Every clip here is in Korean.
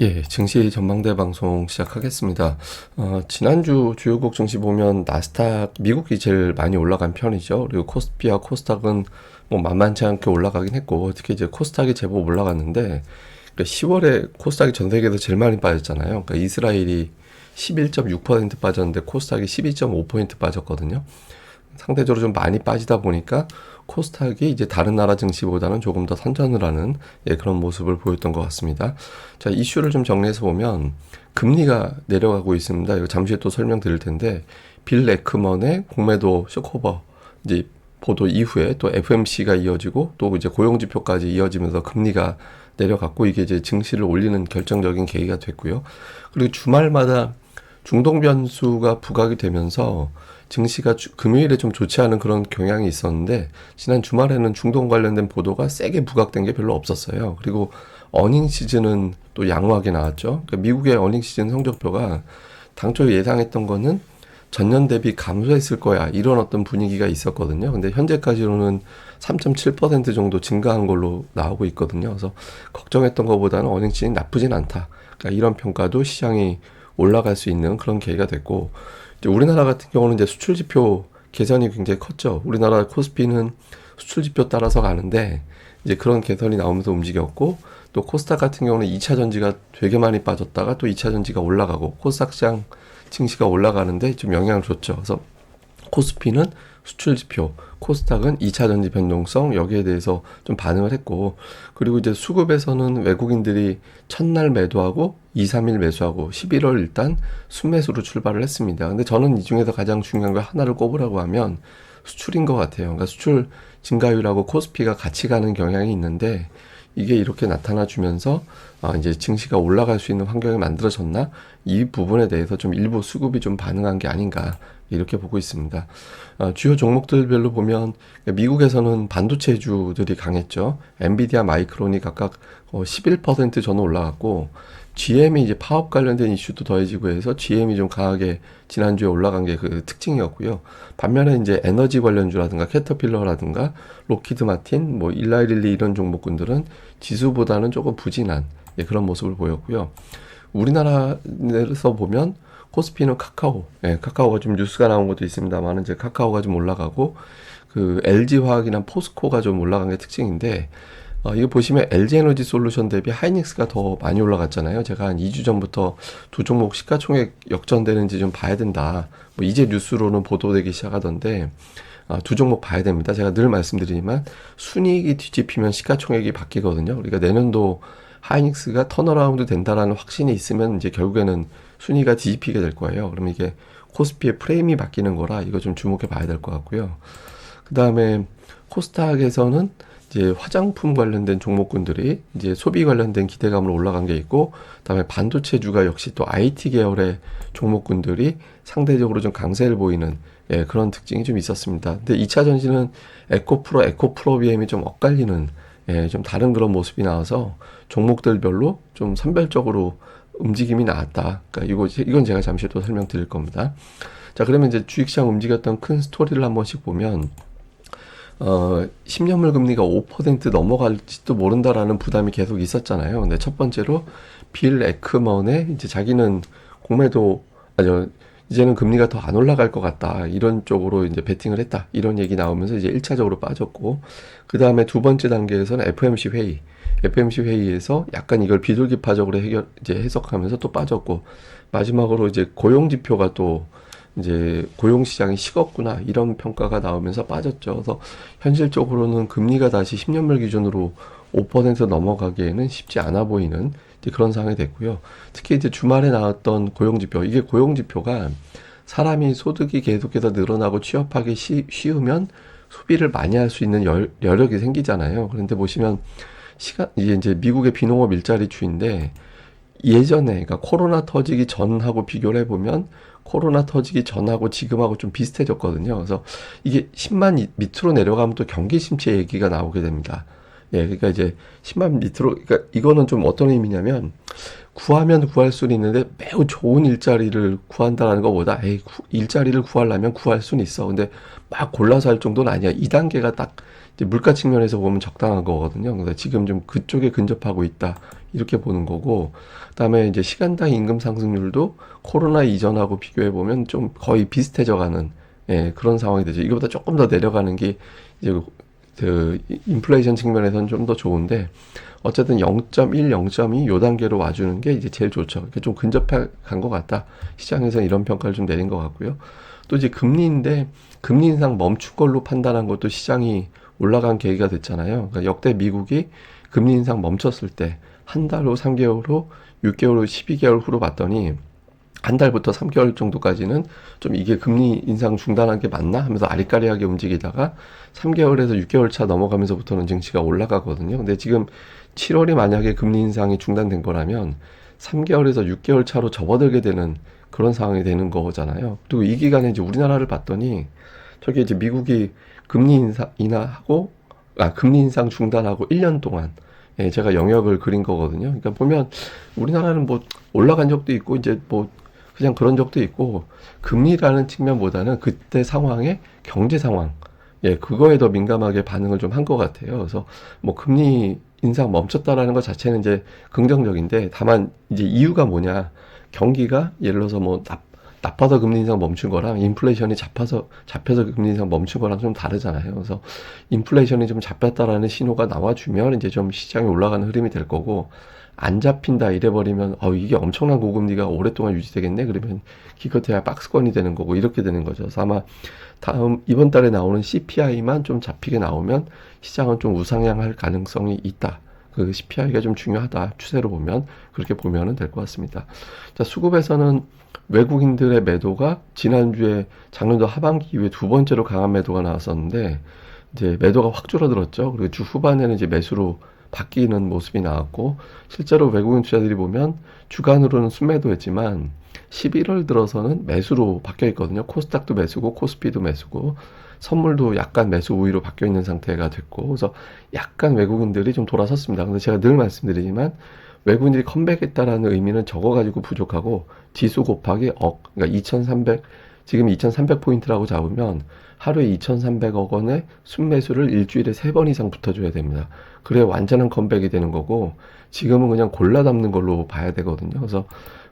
예, 증시 전망대 방송 시작하겠습니다. 지난주 주요국 증시 보면 나스닥, 미국이 제일 많이 올라간 편이죠. 그리고 코스피와 코스닥은 뭐 만만치 않게 올라가긴 했고, 특히 이제 코스닥이 제법 올라갔는데, 10월에 코스닥이 전 세계에서 제일 많이 빠졌잖아요. 그러니까 이스라엘이 11.6% 빠졌는데 코스닥이 12.5% 빠졌거든요. 상대적으로 좀 많이 빠지다 보니까 코스닥이 이제 다른 나라 증시보다는 조금 더 선전을 하는 그런 모습을 보였던 것 같습니다. 자, 이슈를 좀 정리해서 보면 금리가 내려가고 있습니다. 이거 잠시 후에 또 설명드릴 텐데 빌 에크먼의 공매도 쇼크오버 이제 보도 이후에 또 FMC가 이어지고 또 이제 고용지표까지 이어지면서 금리가 내려갔고 이게 이제 증시를 올리는 결정적인 계기가 됐고요. 그리고 주말마다 중동 변수가 부각이 되면서 증시가 금요일에 좀 좋지 않은 그런 경향이 있었는데 지난 주말에는 중동 관련된 보도가 세게 부각된 게 별로 없었어요. 그리고 어닝 시즌은 또 양호하게 나왔죠. 그러니까 미국의 어닝 시즌 성적표가 당초 예상했던 거는 전년 대비 감소했을 거야 이런 어떤 분위기가 있었거든요. 근데 현재까지로는 3.7% 정도 증가한 걸로 나오고 있거든요. 그래서 걱정했던 것보다는 어닝 시즌이 나쁘진 않다. 그러니까 이런 평가도 시장이 올라갈 수 있는 그런 계기가 됐고 이제 우리나라 같은 경우는 이제 수출 지표 개선이 굉장히 컸죠. 우리나라 코스피는 수출 지표 따라서 가는데 이제 그런 개선이 나오면서 움직였고 또 코스닥 같은 경우는 2차 전지가 되게 많이 빠졌다가 또 2차 전지가 올라가고 코스닥 시장 증시가 올라가는데 좀 영향을 줬죠. 그래서 코스피는 수출 지표, 코스닥은 2차 전지 변동성 여기에 대해서 좀 반응을 했고 그리고 이제 수급에서는 외국인들이 첫날 매도하고 2, 3일 매수하고 11월 일단 순매수로 출발을 했습니다. 근데 저는 이 중에서 가장 중요한 걸 하나를 꼽으라고 하면 수출인 것 같아요. 그러니까 수출 증가율하고 코스피가 같이 가는 경향이 있는데 이게 이렇게 나타나 주면서 이제 증시가 올라갈 수 있는 환경이 만들어졌나? 이 부분에 대해서 좀 일부 수급이 좀 반응한 게 아닌가 이렇게 보고 있습니다. 주요 종목들별로 보면 미국에서는 반도체주들이 강했죠. 엔비디아, 마이크론이 각각 11% 전후 올라갔고 GM이 이제 파업 관련된 이슈도 더해지고 해서 GM이 좀 강하게 지난주에 올라간 게 그 특징이었고요. 반면에 이제 에너지 관련주라든가 캐터필러라든가 로키드 마틴, 뭐 일라이릴리 이런 종목군들은 지수보다는 조금 부진한 그런 모습을 보였고요. 우리나라에서 보면 코스피는 카카오, 카카오가 좀 뉴스가 나온 것도 있습니다만 이제 카카오가 좀 올라가고 그 LG화학이나 포스코가 좀 올라간 게 특징인데 이거 보시면 LG에너지 솔루션 대비 하이닉스가 더 많이 올라갔잖아요. 제가 한 2주 전부터 두 종목 시가총액 역전되는지 좀 봐야 된다. 뭐 이제 뉴스로는 보도되기 시작하던데 두 종목 봐야 됩니다. 제가 늘 말씀드리지만 순이익이 뒤집히면 시가총액이 바뀌거든요. 그러니까 내년도 하이닉스가 턴어라운드 된다라는 확신이 있으면 이제 결국에는 순위가 뒤집히게 될 거예요. 그러면 이게 코스피의 프레임이 바뀌는 거라 이거 좀 주목해 봐야 될 것 같고요. 그 다음에 코스닥에서는 이제 화장품 관련된 종목군들이 이제 소비 관련된 기대감으로 올라간 게 있고, 그다음에 반도체주가 역시 또 IT 계열의 종목군들이 상대적으로 좀 강세를 보이는 그런 특징이 좀 있었습니다. 근데 2차 전지는 에코프로, 에코프로비엠이 좀 엇갈리는 좀 다른 그런 모습이 나와서 종목들별로 좀 선별적으로 움직임이 나왔다. 그러니까 이건 제가 잠시 또 설명드릴 겁니다. 자, 그러면 이제 주식시장 움직였던 큰 스토리를 한 번씩 보면 10년물 금리가 5% 넘어갈지도 모른다라는 부담이 계속 있었잖아요. 근데 첫 번째로 빌 에크먼의 이제 자기는 공매도 아니요 이제는 금리가 더 안 올라갈 것 같다 이런 쪽으로 이제 베팅을 했다 이런 얘기 나오면서 이제 1차적으로 빠졌고 그 다음에 두 번째 단계에서는 FMC 회의에서 약간 이걸 비둘기파적으로 이제 해석하면서 또 빠졌고 마지막으로 이제 고용 지표가 또 이제 고용 시장이 식었구나 이런 평가가 나오면서 빠졌죠. 그래서 현실적으로는 금리가 다시 10년물 기준으로 5% 넘어가기에는 쉽지 않아 보이는 이제 그런 상황이 됐고요. 특히 이제 주말에 나왔던 고용 지표, 이게 고용 지표가 사람이 소득이 계속해서 늘어나고 취업하기 쉬우면 소비를 많이 할 수 있는 여력이 생기잖아요. 그런데 보시면 이제 미국의 비농업 일자리 추인데 예전에, 그러니까 코로나 터지기 전하고 비교를 해보면 코로나 터지기 전하고 지금하고 좀 비슷해졌거든요. 그래서 이게 10만 밑으로 내려가면 또 경기 침체 얘기가 나오게 됩니다. 그러니까 이제 10만 밑으로, 그러니까 이거는 좀 어떤 의미냐면 구하면 구할 수는 있는데 매우 좋은 일자리를 구한다라는 것보다 에이, 일자리를 구하려면 구할 수는 있어. 근데 막 골라서 할 정도는 아니야. 2단계가 딱 이제 물가 측면에서 보면 적당한 거거든요. 근데 지금 좀 그쪽에 근접하고 있다. 이렇게 보는 거고. 그다음에 이제 시간당 임금 상승률도 코로나 이전하고 비교해 보면 좀 거의 비슷해져 가는 예, 그런 상황이 되죠. 이거보다 조금 더 내려가는 게 이제 그 인플레이션 측면에서는 좀 더 좋은데 어쨌든 0.1, 0.2 요 단계로 와주는 게 이제 제일 좋죠. 그러니까 좀 근접해 간 것 같다. 시장에서 이런 평가를 좀 내린 것 같고요. 또 이제 금리인데 금리 인상 멈춘 걸로 판단한 것도 시장이 올라간 계기가 됐잖아요. 그러니까 역대 미국이 금리 인상 멈췄을 때 한 달 후, 3개월 후, 6개월 후, 12개월 후로 봤더니 한 달부터 3개월 정도까지는 좀 이게 금리 인상 중단한 게 맞나 하면서 아리까리하게 움직이다가 3개월에서 6개월 차 넘어가면서부터는 증시가 올라가거든요. 근데 지금 7월에 만약에 금리 인상이 중단된 거라면 3개월에서 6개월 차로 접어들게 되는 그런 상황이 되는 거잖아요. 그리고 이 기간에 이제 우리나라를 봤더니 저게 이제 미국이 금리 인상 인하하고 금리 인상 중단하고 1년 동안 예, 제가 영역을 그린 거거든요. 그러니까 보면 우리나라는 뭐 올라간 적도 있고 이제 뭐 그냥 그런 적도 있고 금리라는 측면보다는 그때 상황의 경제 상황 예 그거에 더 민감하게 반응을 좀 한 것 같아요. 그래서 뭐 금리 인상 멈췄다라는 것 자체는 이제 긍정적인데 다만 이제 이유가 뭐냐 경기가 예를 들어서 뭐 나빠서 금리 인상 멈춘 거랑 인플레이션이 잡혀서 금리 인상 멈춘 거랑 좀 다르잖아요. 그래서 인플레이션이 좀 잡혔다라는 신호가 나와주면 이제 좀 시장이 올라가는 흐름이 될 거고 안 잡힌다 이래버리면 이게 엄청난 고금리가 오랫동안 유지되겠네 그러면 기껏해야 박스권이 되는 거고 이렇게 되는 거죠. 그래서 아마 이번 달에 나오는 CPI만 좀 잡히게 나오면 시장은 좀 우상향할 가능성이 있다. 그 CPI가 좀 중요하다. 추세로 보면 그렇게 보면은 될 것 같습니다. 자, 수급에서는 외국인들의 매도가 지난주에 작년도 하반기 이후에 두 번째로 강한 매도가 나왔었는데 이제 매도가 확 줄어들었죠. 그리고 주 후반에는 이제 매수로 바뀌는 모습이 나왔고 실제로 외국인 투자들이 보면 주간으로는 순매도였지만 11월 들어서는 매수로 바뀌어 있거든요. 코스닥도 매수고 코스피도 매수고 선물도 약간 매수 우위로 바뀌어 있는 상태가 됐고 그래서 약간 외국인들이 좀 돌아섰습니다. 근데 제가 늘 말씀드리지만 외국인들이 컴백했다라는 의미는 적어가지고 부족하고 지수 곱하기 그러니까 2300 지금 2300포인트라고 잡으면 하루에 2300억 원의 순매수를 일주일에 3번 이상 붙어줘야 됩니다. 그래야 완전한 컴백이 되는 거고 지금은 그냥 골라 담는 걸로 봐야 되거든요. 그래서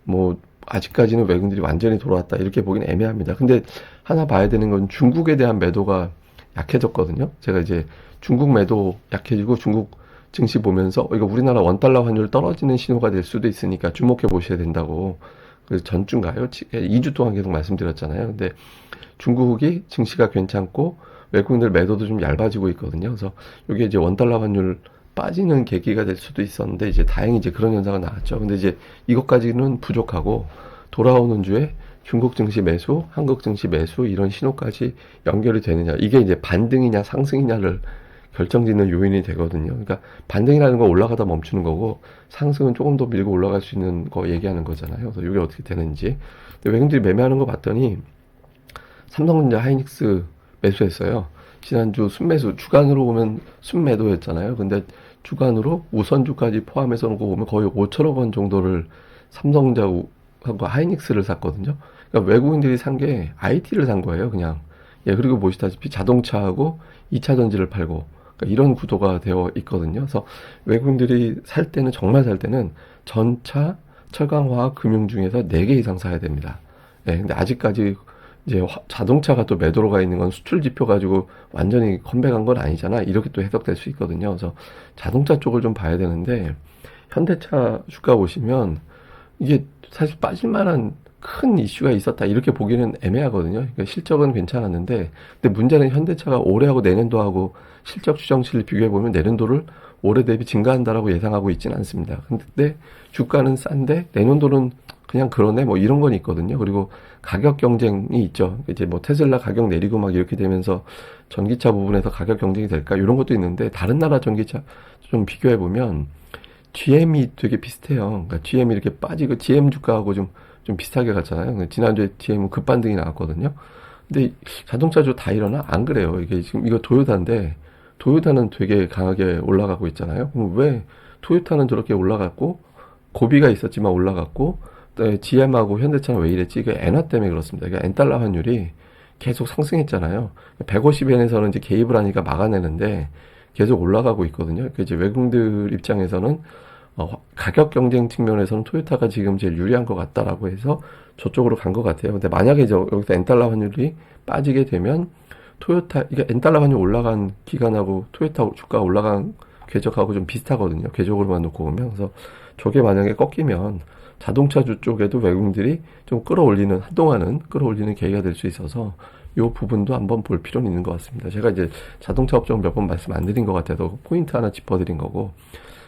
뭐 아직까지는 외국인들이 완전히 돌아왔다 이렇게 보기는 애매합니다. 근데 하나 봐야 되는 건 중국에 대한 매도가 약해졌거든요. 제가 이제 중국 매도 약해지고 중국 증시 보면서 이거 우리나라 원달러 환율 떨어지는 신호가 될 수도 있으니까 주목해 보셔야 된다고 그 전주인가요? 2주 동안 계속 말씀드렸잖아요. 근데 중국이 증시가 괜찮고 외국인들 매도도 좀 얇아지고 있거든요. 그래서 이게 이제 원달러 환율 빠지는 계기가 될 수도 있었는데 이제 다행히 이제 그런 현상은 나왔죠. 근데 이제 이것까지는 부족하고 돌아오는 주에 중국 증시 매수, 한국 증시 매수 이런 신호까지 연결이 되느냐 이게 이제 반등이냐 상승이냐를 결정짓는 요인이 되거든요. 그러니까 반등이라는 건 올라가다 멈추는 거고 상승은 조금 더 밀고 올라갈 수 있는 거 얘기하는 거잖아요. 그래서 이게 어떻게 되는지. 근데 외국인들이 매매하는 거 봤더니 삼성전자 하이닉스 매수했어요. 지난주 순매수 주간으로 보면 순매도였잖아요. 근데 주간으로 우선주까지 포함해서 놓고 보면 거의 5천억 원 정도를 삼성전자하고 하이닉스를 샀거든요. 그러니까 외국인들이 산 게 IT를 산 거예요, 그냥. 예, 그리고 보시다시피 자동차하고 2차 전지를 팔고 그러니까 이런 구도가 되어 있거든요. 그래서 외국인들이 살 때는 정말 살 때는 전차, 철강화학, 금융 중에서 4개 이상 사야 됩니다. 예, 근데 아직까지 이제 자동차가 또 매도로 가 있는 건 수출 지표 가지고 완전히 컴백한 건 아니잖아. 이렇게 또 해석될 수 있거든요. 그래서 자동차 쪽을 좀 봐야 되는데 현대차 주가 보시면 이게 사실 빠질 만한 큰 이슈가 있었다 이렇게 보기는 애매하거든요. 그러니까 실적은 괜찮았는데 근데 문제는 현대차가 올해하고 내년도하고 실적 추정치를 비교해 보면 내년도를 올해 대비 증가한다라고 예상하고 있지는 않습니다. 근데 주가는 싼데 내년도는 그냥 그러네 뭐 이런 건 있거든요. 그리고 가격 경쟁이 있죠. 이제 뭐 테슬라 가격 내리고 막 이렇게 되면서 전기차 부분에서 가격 경쟁이 될까 이런 것도 있는데 다른 나라 전기차 좀 비교해 보면 GM이 되게 비슷해요. 그러니까 GM이 이렇게 빠지고 GM 주가하고 좀 비슷하게 갔잖아요. 지난주에 GM은 급반등이 나왔거든요. 근데 자동차주 다 일어나? 안 그래요. 이게 지금 이거 토요타인데 토요타는 되게 강하게 올라가고 있잖아요. 그럼 왜 토요타는 저렇게 올라갔고 고비가 있었지만 올라갔고, 또 GM하고 현대차는 왜 이랬지? 그 엔화 때문에 그렇습니다. 그러니까 엔달러 환율이 계속 상승했잖아요. 150엔에서는 이제 개입을 하니까 막아내는데 계속 올라가고 있거든요. 그 이제 외국인들 입장에서는 가격 경쟁 측면에서는 토요타가 지금 제일 유리한 것 같다라고 해서 저쪽으로 간 것 같아요. 근데 만약에 여기서 엔달러 환율이 빠지게 되면 토요타, 이게 엔달러 환율 올라간 기간하고 토요타 주가 올라간 궤적하고 좀 비슷하거든요. 궤적으로만 놓고 보면. 그래서 저게 만약에 꺾이면 자동차주 쪽에도 외국인들이 좀 끌어올리는, 한동안은 끌어올리는 계기가 될 수 있어서 이 부분도 한번 볼 필요는 있는 것 같습니다. 제가 이제 자동차 업종 몇 번 말씀 안 드린 것 같아서 포인트 하나 짚어드린 거고,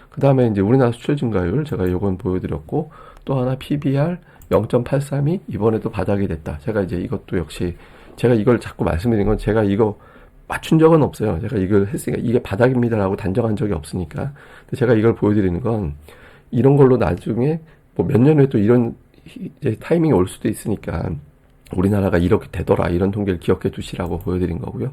그 다음에 이제 우리나라 수출 증가율 제가 요건 보여드렸고, 또 하나 PBR 0.832 이번에도 바닥이 됐다. 제가 이제 이것도 역시 제가 이걸 자꾸 말씀드린 건 제가 이거 맞춘 적은 없어요. 제가 이걸 했으니까 이게 바닥입니다라고 단정한 적이 없으니까. 근데 제가 이걸 보여드리는 건 이런 걸로 나중에 뭐 몇 년 후에 또 이런 이제 타이밍이 올 수도 있으니까 우리나라가 이렇게 되더라 이런 통계를 기억해 두시라고 보여드린 거고요.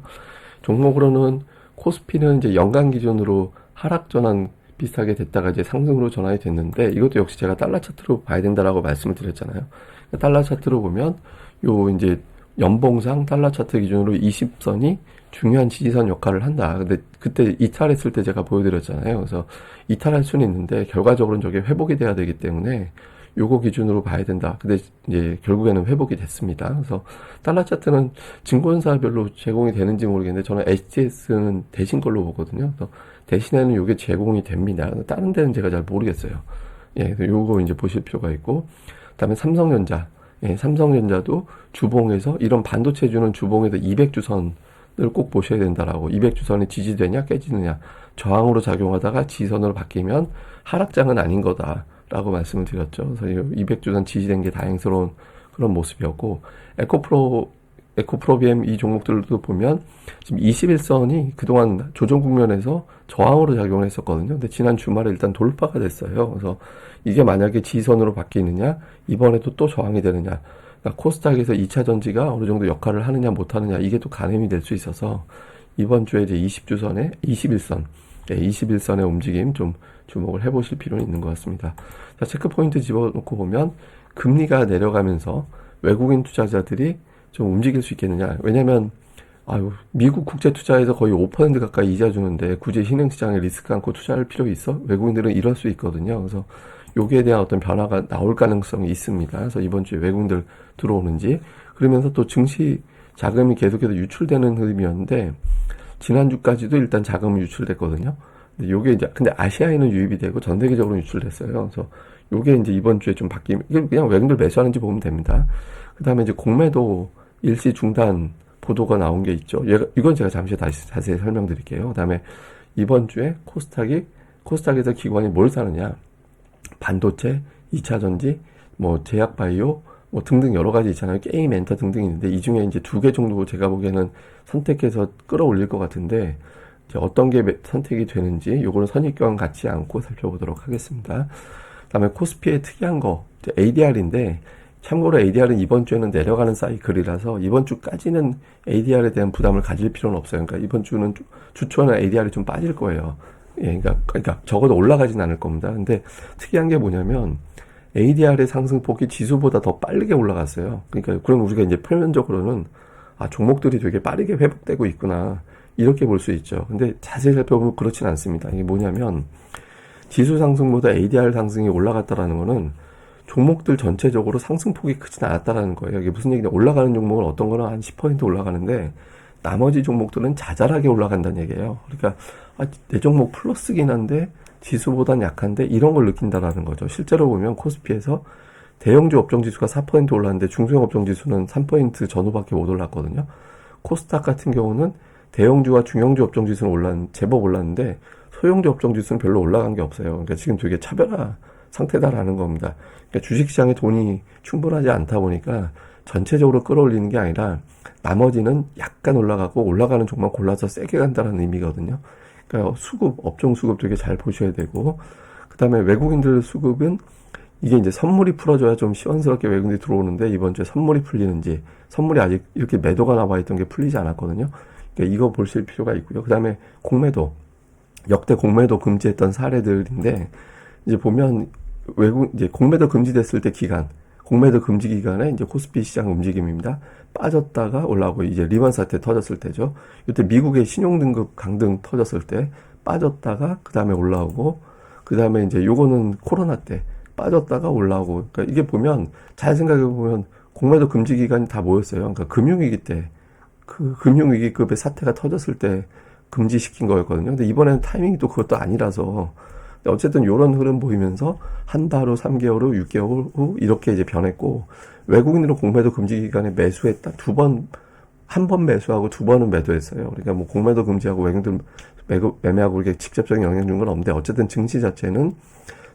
종목으로는 코스피는 이제 연간 기준으로 하락 전환 비슷하게 됐다가 이제 상승으로 전환이 됐는데 이것도 역시 제가 달러 차트로 봐야 된다라고 말씀을 드렸잖아요. 달러 차트로 보면 요 이제 연봉상 달러 차트 기준으로 20선이 중요한 지지선 역할을 한다. 근데 그때 이탈했을 때 제가 보여드렸잖아요. 그래서 이탈할 수는 있는데 결과적으로는 저게 회복이 돼야 되기 때문에 요거 기준으로 봐야 된다. 근데 이제 결국에는 회복이 됐습니다. 그래서 달러 차트는 증권사별로 제공이 되는지 모르겠는데 저는 HTS는 대신 걸로 보거든요. 그래서 대신에는 요게 제공이 됩니다. 다른 데는 제가 잘 모르겠어요. 예, 요거 이제 보실 필요가 있고, 그다음에 삼성전자. 예, 삼성전자도 주봉에서 이런 반도체 주는 주봉에서 200주선을 꼭 보셔야 된다라고. 200주선이 지지되냐 깨지느냐 저항으로 작용하다가 지선으로 바뀌면 하락장은 아닌 거다라고 말씀을 드렸죠. 그래서 200주선 지지된 게 다행스러운 그런 모습이었고, 에코프로비엠 이 종목들도 보면 지금 21선이 그동안 조정 국면에서 저항으로 작용을 했었거든요. 근데 지난 주말에 일단 돌파가 됐어요. 그래서 이게 만약에 지선으로 바뀌느냐, 이번에도 또 저항이 되느냐, 그러니까 코스닥에서 2차 전지가 어느 정도 역할을 하느냐 못하느냐 이게 또 가늠이 될 수 있어서 이번 주에 이제 20주선에 21선, 21선의 움직임 좀 주목을 해보실 필요는 있는 것 같습니다. 자, 체크 포인트 집어놓고 보면 금리가 내려가면서 외국인 투자자들이 좀 움직일 수 있겠느냐. 왜냐면 미국 국제 투자에서 거의 5% 가까이 이자 주는데 굳이 신흥시장에 리스크 않고 투자할 필요 있어? 외국인들은 이럴 수 있거든요. 그래서 여기에 대한 어떤 변화가 나올 가능성이 있습니다. 그래서 이번 주에 외국인들 들어오는지, 그러면서 또 증시 자금이 계속해서 유출되는 흐름이었는데 지난주까지도 일단 자금이 유출됐거든요. 근데 요게 이제 근데 아시아에는 유입이 되고 전 세계적으로 유출됐어요. 그래서 요게 이제 이번 주에 좀 바뀌면 이게 그냥 외국인들 매수하는지 보면 됩니다. 그다음에 이제 공매도 일시 중단 보도가 나온 게 있죠. 이건 제가 잠시 다시 자세히 설명드릴게요. 그다음에 이번 주에 코스닥에서 기관이 뭘 사느냐? 반도체, 2차 전지, 뭐 제약 바이오, 뭐 등등 여러 가지 있잖아요. 게임, 엔터 등등 있는데 이 중에 이제 2개 정도 제가 보기에는 선택해서 끌어올릴 것 같은데 이제 어떤 게 선택이 되는지 요거는 선입견 갖지 않고 살펴보도록 하겠습니다. 그다음에 코스피의 특이한 거 ADR인데 참고로 ADR은 이번 주에는 내려가는 사이클이라서 이번 주까지는 ADR에 대한 부담을 가질 필요는 없어요. 그러니까 이번 주는 주초에는 ADR이 좀 빠질 거예요. 예, 그러니까 적어도 올라가진 않을 겁니다. 근데 특이한 게 뭐냐면 ADR의 상승폭이 지수보다 더 빠르게 올라갔어요. 그러니까 그럼 우리가 이제 표면적으로는 종목들이 되게 빠르게 회복되고 있구나 이렇게 볼 수 있죠. 근데 자세히 살펴보면 그렇진 않습니다. 이게 뭐냐면 지수 상승보다 ADR 상승이 올라갔다라는 거는 종목들 전체적으로 상승폭이 크진 않았다라는 거예요. 이게 무슨 얘기냐? 올라가는 종목은 어떤 거는 한 10% 올라가는데 나머지 종목들은 자잘하게 올라간다는 얘기예요. 그러니까 내 종목 플러스긴 한데 지수보단 약한데 이런 걸 느낀다라는 거죠. 실제로 보면 코스피에서 대형주 업종지수가 4% 올랐는데 중소형 업종지수는 3% 전후밖에 못 올랐거든요. 코스닥 같은 경우는 대형주와 중형주 업종지수는 제법 올랐는데 소형주 업종지수는 별로 올라간 게 없어요. 그러니까 지금 되게 차별화 상태다라는 겁니다. 그러니까 주식시장에 돈이 충분하지 않다 보니까 전체적으로 끌어올리는 게 아니라 나머지는 약간 올라가고 올라가는 종목 골라서 세게 간다는 의미거든요. 그러니까 업종 수급 되게 잘 보셔야 되고, 그 다음에 외국인들 수급은 이게 이제 선물이 풀어줘야 좀 시원스럽게 외국인들이 들어오는데 이번 주에 선물이 풀리는지, 선물이 아직 이렇게 매도가 나와 있던 게 풀리지 않았거든요. 그러니까 이거 보실 필요가 있고요. 그 다음에 공매도, 역대 공매도 금지했던 사례들인데 이제 보면 외국 이제 공매도 금지됐을 때 기간, 공매도 금지 기간에 이제 코스피 시장 움직임입니다. 빠졌다가 올라오고 이제 리먼 사태 터졌을 때죠. 이때 미국의 신용등급 강등 터졌을 때 빠졌다가 그 다음에 올라오고 그 다음에 이제 요거는 코로나 때 빠졌다가 올라오고 그러니까 이게 보면 잘 생각해 보면 공매도 금지 기간이 다 모였어요. 그러니까 금융위기 때 그 금융위기급의 사태가 터졌을 때 금지시킨 거였거든요. 근데 이번에는 타이밍이 또 그것도 아니라서 어쨌든 요런 흐름 보이면서 한 달 후, 3개월 후, 6개월 후 이렇게 이제 변했고 외국인으로 공매도 금지 기간에 매수했다 한 번 매수하고 두 번은 매도했어요. 그러니까 뭐 공매도 금지하고 외국인들 매매하고 이렇게 직접적인 영향 준 건 없는데 어쨌든 증시 자체는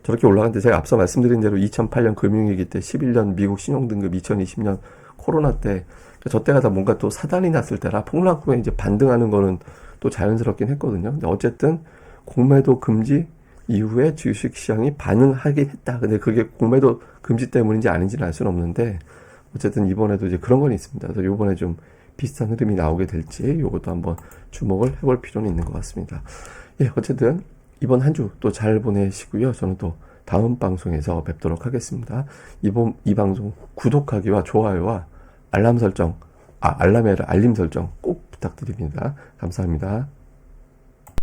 저렇게 올라갔는데 제가 앞서 말씀드린 대로 2008년 금융위기 때 11년 미국 신용등급 2020년 코로나 때 저 때가 다 뭔가 또 사단이 났을 때라 폭락 후에 이제 반등하는 거는 또 자연스럽긴 했거든요. 근데 어쨌든 공매도 금지 이후에 주식시장이 반응하긴 했다. 근데 그게 공매도 금지 때문인지 아닌지는 알 수는 없는데 어쨌든 이번에도 이제 그런 건 있습니다. 그래서 이번에 좀 비슷한 흐름이 나오게 될지 이것도 한번 주목을 해볼 필요는 있는 것 같습니다. 예, 어쨌든 이번 한 주 또 잘 보내시고요. 저는 또 다음 방송에서 뵙도록 하겠습니다. 이 방송 구독하기와 좋아요와 알람 설정 꼭 부탁드립니다. 감사합니다.